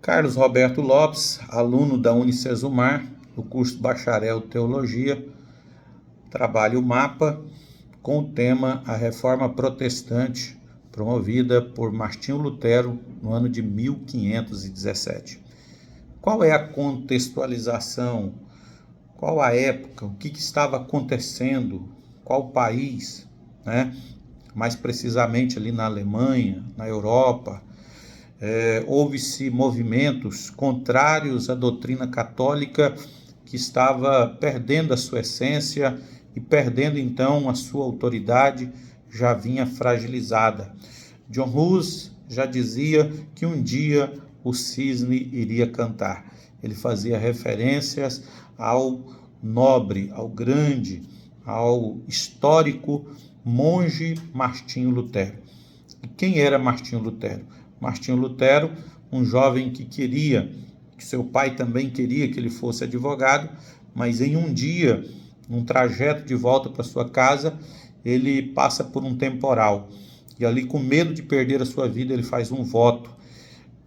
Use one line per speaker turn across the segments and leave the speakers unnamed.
Carlos Roberto Lopes, aluno da Unicesumar, do curso Bacharel Teologia, trabalho o mapa com o tema A Reforma Protestante, promovida por Martinho Lutero no ano de 1517. Qual é a contextualização? Qual a época? O que estava acontecendo? Qual país? Mais precisamente ali na Alemanha, na Europa. Houve-se movimentos contrários à doutrina católica que estava perdendo a sua essência e perdendo então a sua autoridade, já vinha fragilizada. John Hus já dizia que um dia o cisne iria cantar. Ele fazia referências ao nobre, ao grande, ao histórico monge Martinho Lutero. E quem era Martinho Lutero? Martinho Lutero, um jovem que seu pai também queria que ele fosse advogado, mas em um dia, num trajeto de volta para sua casa, ele passa por um temporal. E ali, com medo de perder a sua vida, ele faz um voto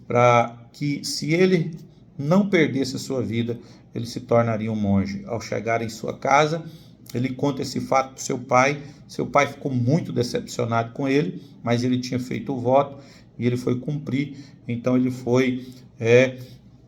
para que, se ele não perdesse a sua vida, ele se tornaria um monge. Ao chegar em sua casa, ele conta esse fato para seu pai. Seu pai ficou muito decepcionado com ele, mas ele tinha feito o voto e ele foi cumprir. Então ele foi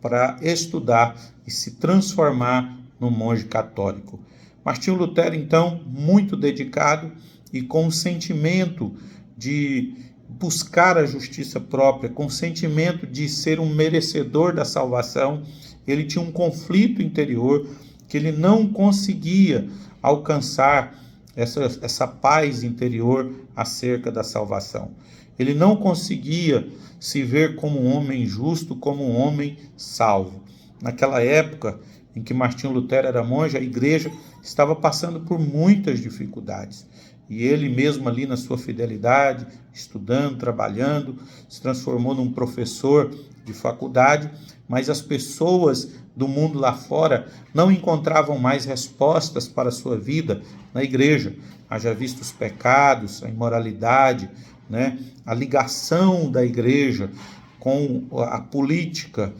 para estudar e se transformar num monge católico. Martinho Lutero, então, muito dedicado e com o sentimento de buscar a justiça própria, com o sentimento de ser um merecedor da salvação, ele tinha um conflito interior que ele não conseguia alcançar essa paz interior acerca da salvação. Ele não conseguia se ver como um homem justo, como um homem salvo. Naquela época em que Martinho Lutero era monge, a igreja estava passando por muitas dificuldades. E ele mesmo ali na sua fidelidade, estudando, trabalhando, se transformou num professor de faculdade, mas as pessoas do mundo lá fora não encontravam mais respostas para a sua vida na igreja. Haja visto os pecados, a imoralidade, a ligação da igreja com a política,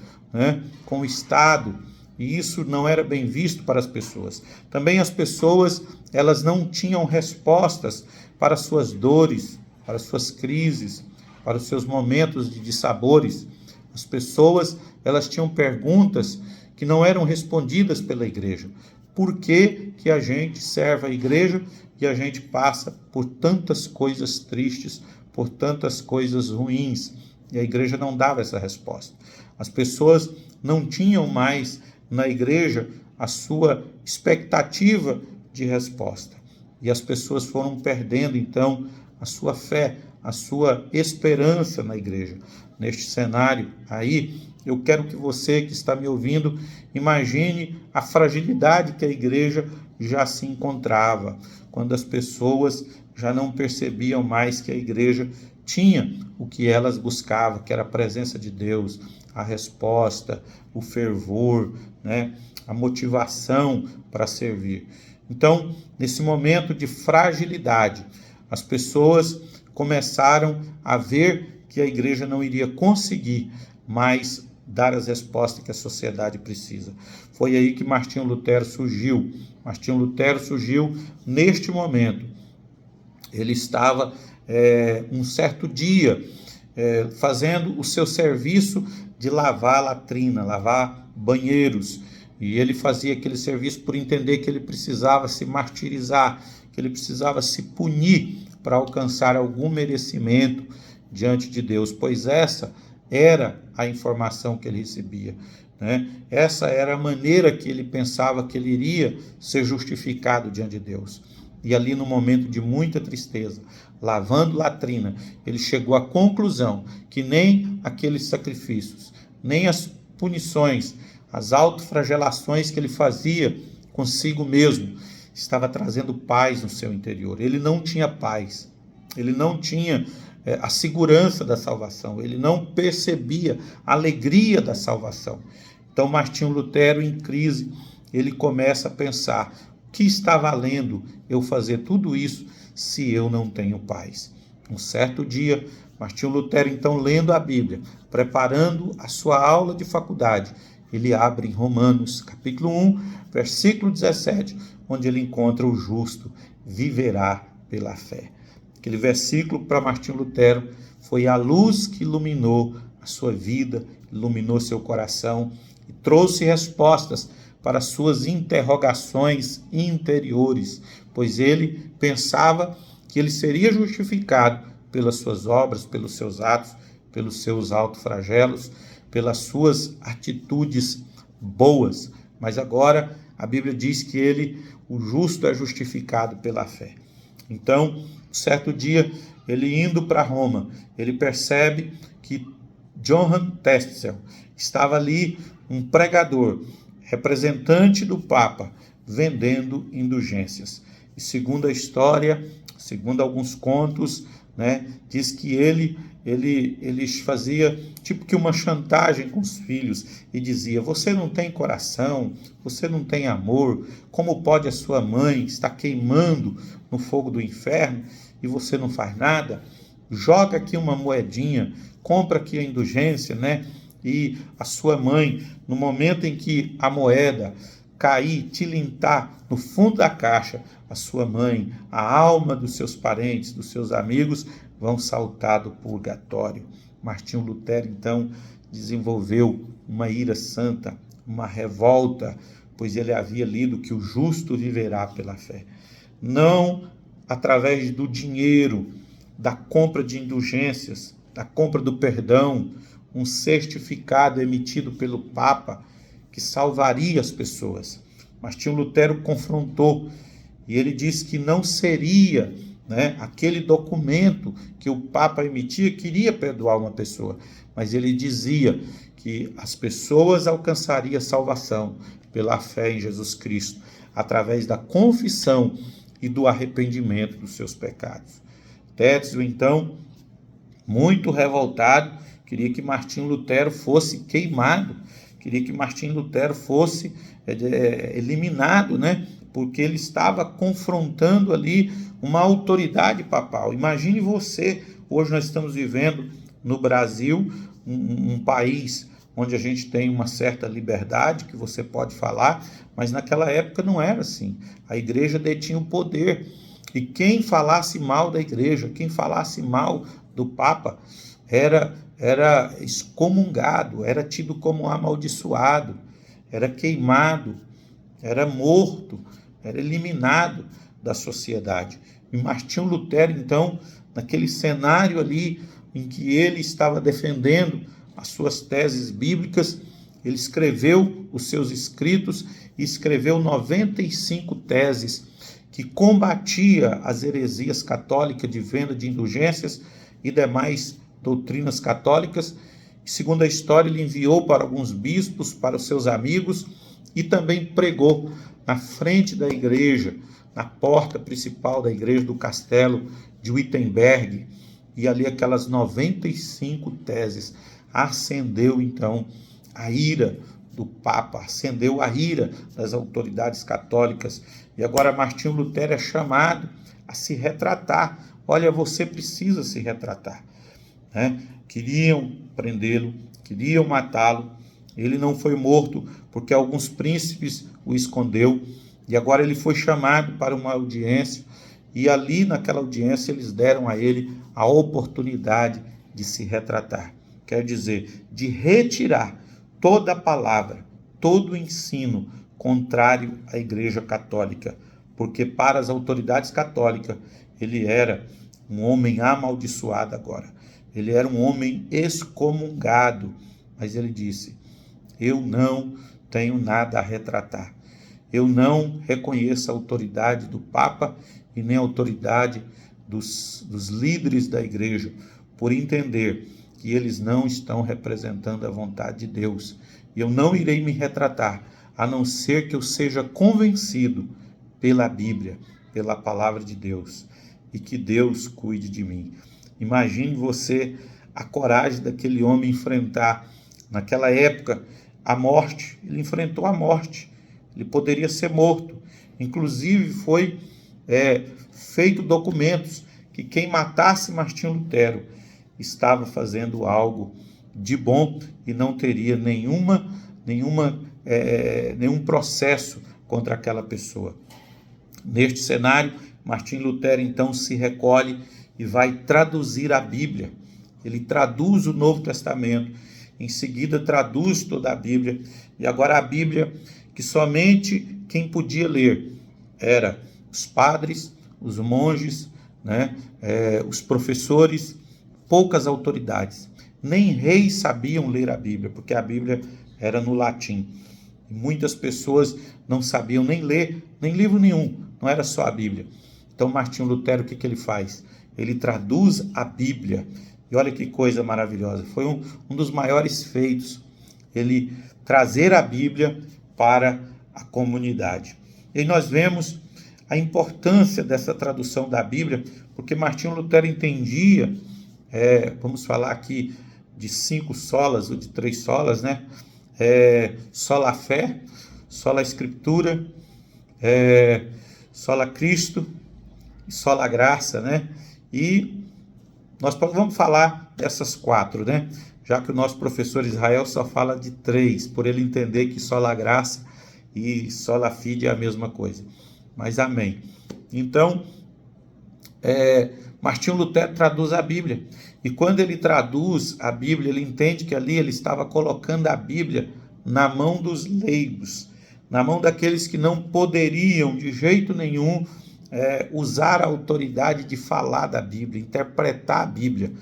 com o Estado, e isso não era bem visto para as pessoas. Também as pessoas, elas não tinham respostas para suas dores, para suas crises, para os seus momentos de dissabores. As pessoas, elas tinham perguntas que não eram respondidas pela igreja. Por que que a gente serve a igreja e a gente passa por tantas coisas tristes, por tantas coisas ruins? E a igreja não dava essa resposta. As pessoas não tinham mais na igreja a sua expectativa de resposta. E as pessoas foram perdendo, então, a sua fé, a sua esperança na igreja. Neste cenário aí, eu quero que você que está me ouvindo imagine a fragilidade que a igreja já se encontrava, quando as pessoas já não percebiam mais que a igreja tinha o que elas buscavam, que era a presença de Deus, a resposta, o fervor, a motivação para servir. Então, nesse momento de fragilidade, as pessoas começaram a ver que a igreja não iria conseguir mais dar as respostas que a sociedade precisa. Foi aí que Martinho Lutero surgiu. Martinho Lutero surgiu neste momento. Ele estava, um certo dia, fazendo o seu serviço de lavar latrina, lavar banheiros. E ele fazia aquele serviço por entender que ele precisava se martirizar, que ele precisava se punir para alcançar algum merecimento diante de Deus, pois essa era a informação que ele recebia. Essa era a maneira que ele pensava que ele iria ser justificado diante de Deus. E ali, no momento de muita tristeza, lavando latrina, ele chegou à conclusão que nem aqueles sacrifícios, nem as punições, as autoflagelações que ele fazia consigo mesmo, estava trazendo paz no seu interior. Ele não tinha paz, ele não tinha a segurança da salvação, ele não percebia a alegria da salvação. Então, Martinho Lutero, em crise, ele começa a pensar: o que está valendo eu fazer tudo isso se eu não tenho paz? Um certo dia, Martinho Lutero, então, lendo a Bíblia, preparando a sua aula de faculdade, ele abre em Romanos, capítulo 1, versículo 17, onde ele encontra o justo viverá pela fé. Aquele versículo, para Martinho Lutero, foi a luz que iluminou a sua vida, iluminou seu coração e trouxe respostas para suas interrogações interiores, pois ele pensava que ele seria justificado pelas suas obras, pelos seus atos, pelos seus autoflagelos, pelas suas atitudes boas. Mas agora a Bíblia diz que ele, o justo, é justificado pela fé. Então, certo dia, ele indo para Roma, ele percebe que Johann Tetzel estava ali, um pregador, representante do Papa, vendendo indulgências. E segundo a história, segundo alguns contos, diz que ele fazia tipo que uma chantagem com os filhos e dizia: você não tem coração, você não tem amor, como pode a sua mãe estar queimando no fogo do inferno e você não faz nada? Joga aqui uma moedinha, compra aqui a indulgência, e a sua mãe, no momento em que a moeda cair, tilintar no fundo da caixa, a sua mãe, a alma dos seus parentes, dos seus amigos, vão saltar do purgatório. Martinho Lutero, então, desenvolveu uma ira santa, uma revolta, pois ele havia lido que o justo viverá pela fé. Não através do dinheiro, da compra de indulgências, da compra do perdão, um certificado emitido pelo Papa que salvaria as pessoas. Martinho Lutero confrontou e ele disse que não seria aquele documento que o Papa emitia que iria perdoar uma pessoa, mas ele dizia que as pessoas alcançariam salvação pela fé em Jesus Cristo, através da confissão e do arrependimento dos seus pecados. Tetzel, então, muito revoltado, queria que Martinho Lutero fosse queimado, queria que Martinho Lutero fosse eliminado, porque ele estava confrontando ali uma autoridade papal. Imagine você, hoje nós estamos vivendo no Brasil, um país onde a gente tem uma certa liberdade, que você pode falar, mas naquela época não era assim. A igreja detinha o poder, e quem falasse mal da igreja, quem falasse mal do Papa, era excomungado, era tido como amaldiçoado, era queimado, era morto, era eliminado da sociedade. E Martinho Lutero, então, naquele cenário ali em que ele estava defendendo as suas teses bíblicas, ele escreveu os seus escritos e escreveu 95 teses que combatia as heresias católicas de venda de indulgências e demais doutrinas católicas. Segundo a história, ele enviou para alguns bispos, para os seus amigos, e também pregou na frente da igreja, na porta principal da igreja do castelo de Wittenberg, e ali aquelas 95 teses acendeu então a ira do Papa, acendeu a ira das autoridades católicas, e agora Martinho Lutero é chamado a se retratar. Olha, você precisa se retratar. Queriam prendê-lo, queriam matá-lo, ele não foi morto porque alguns príncipes o escondeu, e agora ele foi chamado para uma audiência, e ali naquela audiência eles deram a ele a oportunidade de se retratar, quer dizer, de retirar toda a palavra, todo o ensino contrário à Igreja Católica, porque para as autoridades católicas ele era um homem amaldiçoado agora, ele era um homem excomungado, mas ele disse: eu não tenho nada a retratar, eu não reconheço a autoridade do Papa e nem a autoridade dos líderes da igreja, por entender que eles não estão representando a vontade de Deus. E eu não irei me retratar, a não ser que eu seja convencido pela Bíblia, pela palavra de Deus, e que Deus cuide de mim. Imagine você a coragem daquele homem enfrentar, naquela época, a morte. Ele enfrentou a morte, ele poderia ser morto. Inclusive foi feito documentos que quem matasse Martinho Lutero estava fazendo algo de bom e não teria nenhum processo contra aquela pessoa. Neste cenário, Martinho Lutero então se recolhe e vai traduzir a Bíblia. Ele traduz o Novo Testamento, em seguida traduz toda a Bíblia, e agora a Bíblia que somente quem podia ler era os padres, os monges, né, os professores, poucas autoridades. Nem reis sabiam ler a Bíblia, porque a Bíblia era no latim. E muitas pessoas não sabiam nem ler, nem livro nenhum, não era só a Bíblia. Então Martinho Lutero, o que ele faz? Ele traduz a Bíblia. E olha que coisa maravilhosa, foi um dos maiores feitos, ele trazer a Bíblia para a comunidade. E nós vemos a importância dessa tradução da Bíblia, porque Martinho Lutero entendia, vamos falar aqui de 5 solas ou de 3 solas, né? Sola fé, sola escritura, sola Cristo e sola graça, né? E nós vamos falar dessas 4, né? Já que o nosso professor Israel só fala de 3, por ele entender que sola graça e sola fide é a mesma coisa. Mas amém. Então, Martinho Lutero traduz a Bíblia. E quando ele traduz a Bíblia, ele entende que ali ele estava colocando a Bíblia na mão dos leigos, na mão daqueles que não poderiam de jeito nenhum usar a autoridade de falar da Bíblia, interpretar a Bíblia.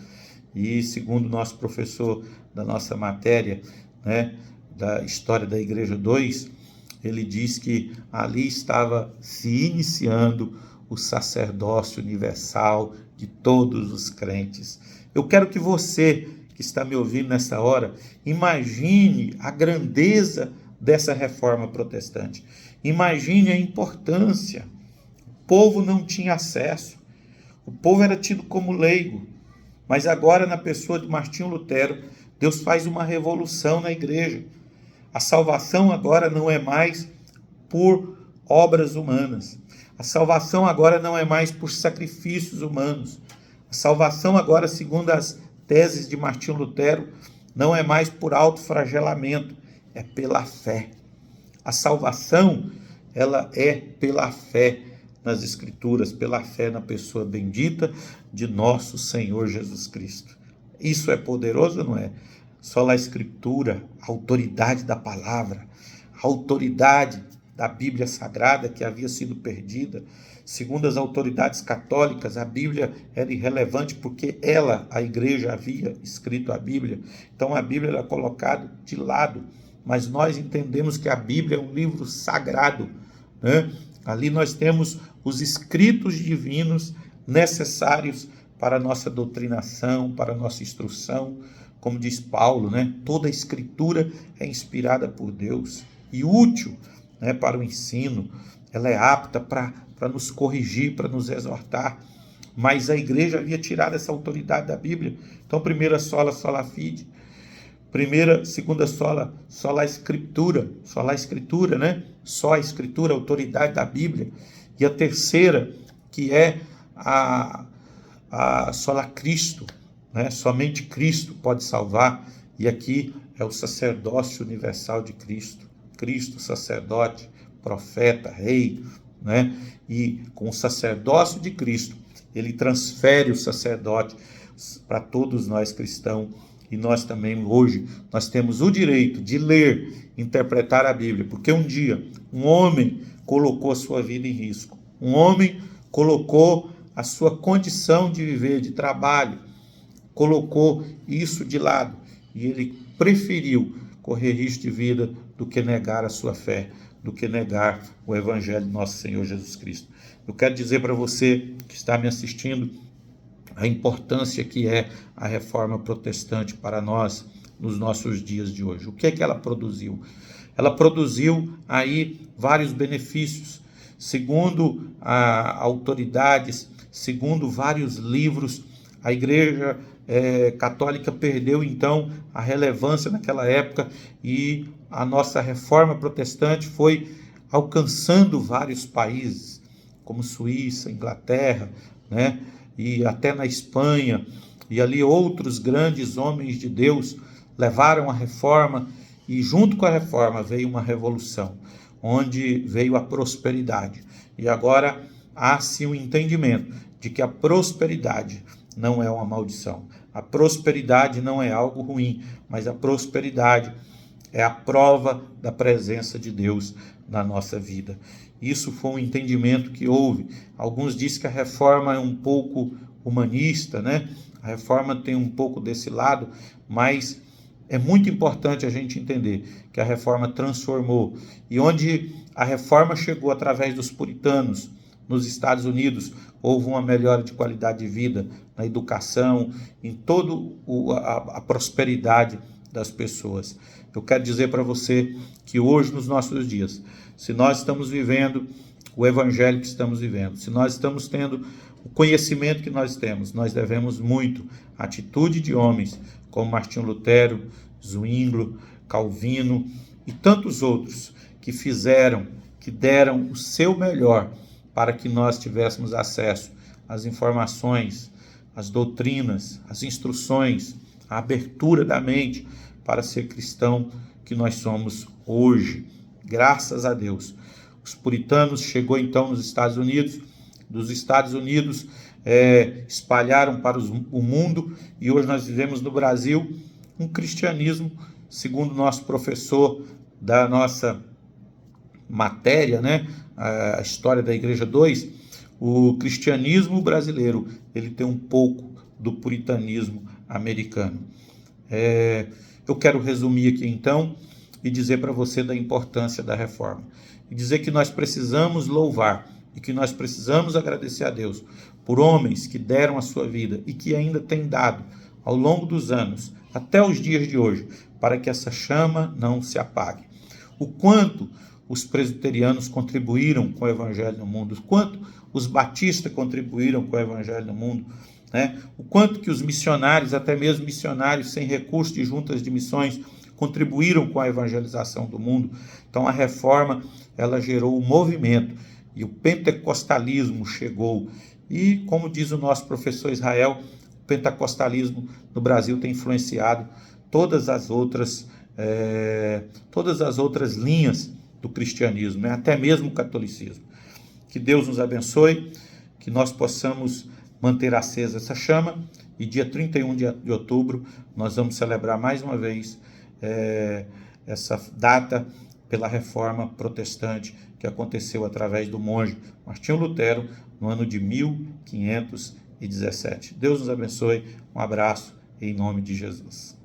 E segundo o nosso professor da nossa matéria, né, da História da Igreja 2, ele diz que ali estava se iniciando o sacerdócio universal de todos os crentes. Eu quero que você, que está me ouvindo nessa hora, imagine a grandeza dessa reforma protestante. Imagine a importância. O povo não tinha acesso. O povo era tido como leigo. Mas agora, na pessoa de Martinho Lutero, Deus faz uma revolução na igreja. A salvação agora não é mais por obras humanas. A salvação agora não é mais por sacrifícios humanos. A salvação agora, segundo as teses de Martinho Lutero, não é mais por autoflagelamento, é pela fé. A salvação, ela é pela fé nas Escrituras, pela fé na pessoa bendita de nosso Senhor Jesus Cristo. Isso é poderoso ou não é? Só a Escritura, a autoridade da palavra, a autoridade da Bíblia Sagrada que havia sido perdida. Segundo as autoridades católicas, a Bíblia era irrelevante porque a igreja, havia escrito a Bíblia. Então a Bíblia era colocada de lado. Mas nós entendemos que a Bíblia é um livro sagrado, né? Ali nós temos os escritos divinos necessários para a nossa doutrinação, para a nossa instrução. Como diz Paulo, né? Toda a Escritura é inspirada por Deus e útil, né, para o ensino. Ela é apta para nos corrigir, para nos exortar. Mas a igreja havia tirado essa autoridade da Bíblia. Então, primeira sola, sola fide. Segunda sola, sola escritura, né? Só a escritura, a autoridade da Bíblia. E a terceira, que é a sola Cristo, né? Somente Cristo pode salvar. E aqui é o sacerdócio universal de Cristo. Cristo, sacerdote, profeta, rei, né? E com o sacerdócio de Cristo, ele transfere o sacerdote para todos nós cristãos. E nós também, hoje, nós temos o direito de ler, interpretar a Bíblia, porque um dia um homem colocou a sua vida em risco. Um homem colocou a sua condição de viver, de trabalho, colocou isso de lado. E ele preferiu correr risco de vida do que negar a sua fé, do que negar o Evangelho de nosso Senhor Jesus Cristo. Eu quero dizer para você que está me assistindo a importância que é a reforma protestante para nós nos nossos dias de hoje. O que é que ela produziu? Ela produziu aí vários benefícios, segundo autoridades, segundo vários livros. A Igreja Católica perdeu então a relevância naquela época e a nossa reforma protestante foi alcançando vários países, como Suíça, Inglaterra, né? e até na Espanha, e ali outros grandes homens de Deus levaram a reforma, e junto com a reforma veio uma revolução, onde veio a prosperidade. E agora há-se um entendimento de que a prosperidade não é uma maldição. A prosperidade não é algo ruim, mas a prosperidade é a prova da presença de Deus na nossa vida. Isso foi um entendimento que houve. Alguns dizem que a reforma é um pouco humanista, né? A reforma tem um pouco desse lado, mas é muito importante a gente entender que a reforma transformou. E onde a reforma chegou através dos puritanos, nos Estados Unidos, houve uma melhora de qualidade de vida, na educação, em toda a prosperidade das pessoas. Eu quero dizer para você que hoje, nos nossos dias, se nós estamos vivendo o evangelho que estamos vivendo, se nós estamos tendo o conhecimento que nós temos, nós devemos muito à atitude de homens como Martinho Lutero, Zwinglio, Calvino e tantos outros que fizeram, que deram o seu melhor para que nós tivéssemos acesso às informações, às doutrinas, às instruções, à abertura da mente para ser cristão que nós somos hoje. Graças a Deus. Os puritanos chegou então nos Estados Unidos, dos Estados Unidos espalharam para o mundo, e hoje nós vivemos no Brasil um cristianismo, segundo nosso professor da nossa matéria, né, a história da Igreja 2, o cristianismo brasileiro, ele tem um pouco do puritanismo americano. Eu quero resumir aqui então e dizer para você da importância da reforma. E dizer que nós precisamos louvar e que nós precisamos agradecer a Deus por homens que deram a sua vida e que ainda têm dado ao longo dos anos, até os dias de hoje, para que essa chama não se apague. O quanto os presbiterianos contribuíram com o evangelho no mundo, o quanto os batistas contribuíram com o evangelho no mundo, né? O quanto que os missionários, até mesmo missionários sem recursos de juntas de missões, contribuíram com a evangelização do mundo. Então a reforma, ela gerou um movimento e o pentecostalismo chegou. E como diz o nosso professor Israel, o pentecostalismo no Brasil tem influenciado todas as outras linhas do cristianismo, né? Até mesmo o catolicismo. Que Deus nos abençoe, que nós possamos manter acesa essa chama, e dia 31 de outubro nós vamos celebrar mais uma vez essa data pela reforma protestante que aconteceu através do monge Martinho Lutero no ano de 1517. Deus nos abençoe, um abraço em nome de Jesus.